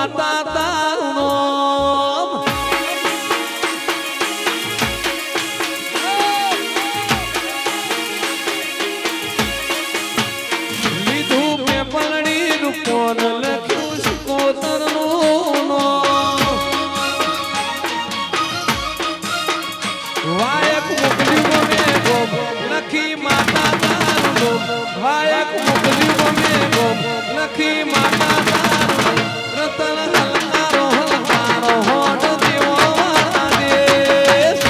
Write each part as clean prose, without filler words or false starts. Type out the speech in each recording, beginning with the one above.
માતા તારનો લીધું પેપલડી નું કોણ લખ્યું શિકોતરનું વાયક મોકલ્યું મેં ગોમ લખી માતા તારનો વાયક મોકલ્યું મેં ગોમ લખી માતા તારનો રતન હલકારો હલકારો હોટ દેવો વાળા દેશ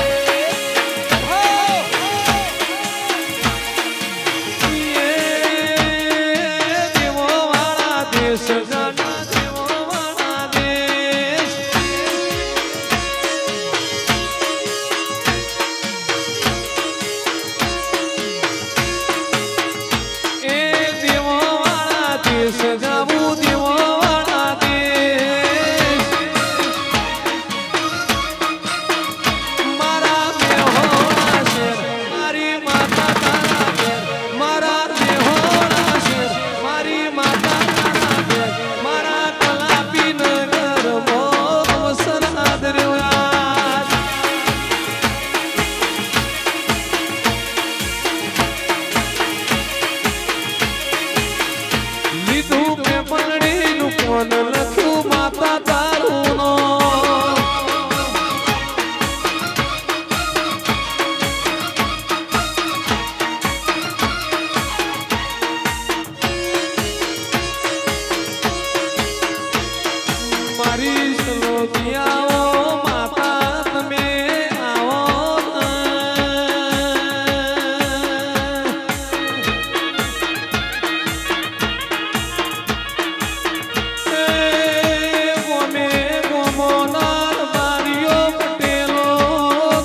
દેવો વાળા દેશ જાના દેવો વાળા દેશ એ દેવો વાળા દેશ જાવું દેવો વાળા દેશ મારા મેહોણા શેર મારી માતા તારા ઘેર મારા મેહોણા શેર મારી માતા તારા ઘેર મારા કલાપી નગર મોસર આદર્યો યાદ લીધું પેપલડીનું કોણ લખ્યું માતા તારુંનો મારી સલોદિયાઓ માતા તમે આવો ગોમે ગોમોનાર બારીઓ પટેલો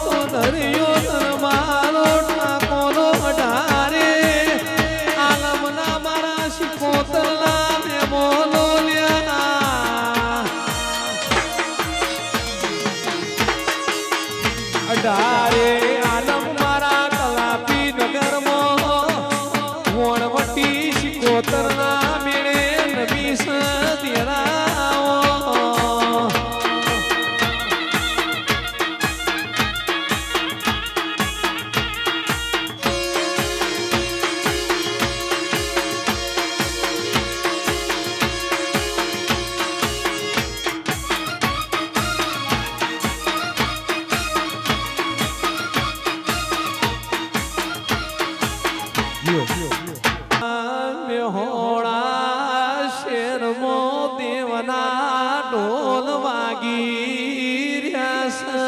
તો ધર્યો દરબારો ઠાકોરો અઢારે આલમના મારા શિકોતરના મેમોનો લ્યાના અઢારે આલમ મારા કલાપી નગરમાં વણવટી શિકોતરના મેળે નબી સદેરાઓ મેહોણા શેરમો દેવના ઢોલ વાગી રહ્યા છે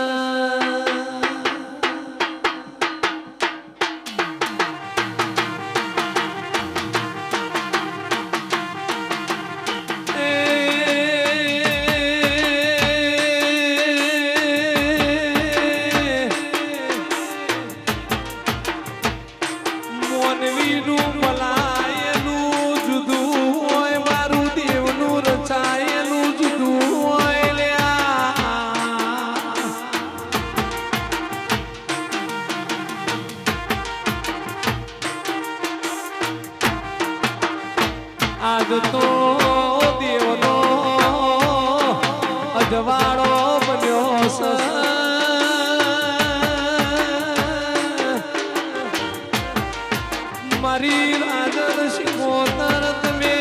મોનવીનું મલાયેલું જુદું હોય મારું દેવનું રચાયેલું જુદું હોય લ્યા આજ તો દેવનો અજવાળો બન્યો છે મારી રાજર શિકોતર તમે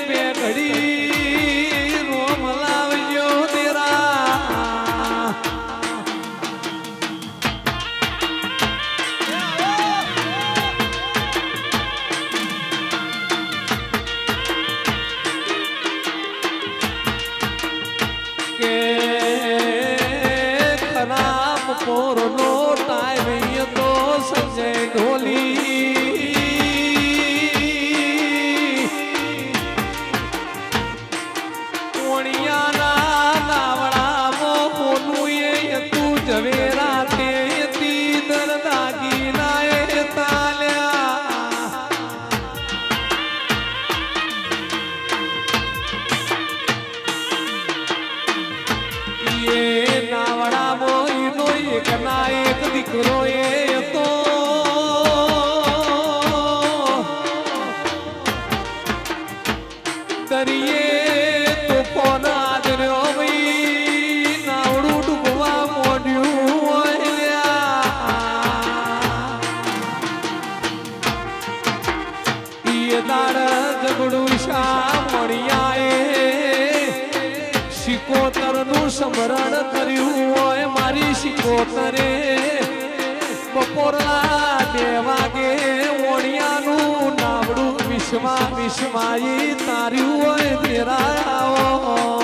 બે ઘડી રોમ લાવજો તેરા કે ખરાબ પોરનો ટાઈમ તો સંજય ઢોલી કોણિયાના નાવડામાં પોનું એ તું ઝવેરા તે તી દરદાગી નાય તાલ્યા એ નાવડામાં ઈનો એક ના એક દીકરો એ તો દરિયે તોફાન દાડ જગડું શા મળ્યાએ શિકોતર નું સ્મરણ કર્યું હોય મારી શિકોતરે બપોરના 2 વાગે ઓણિયાનું નાવડું વિશ્વાઈ તાર્યું હોય તેરા આવો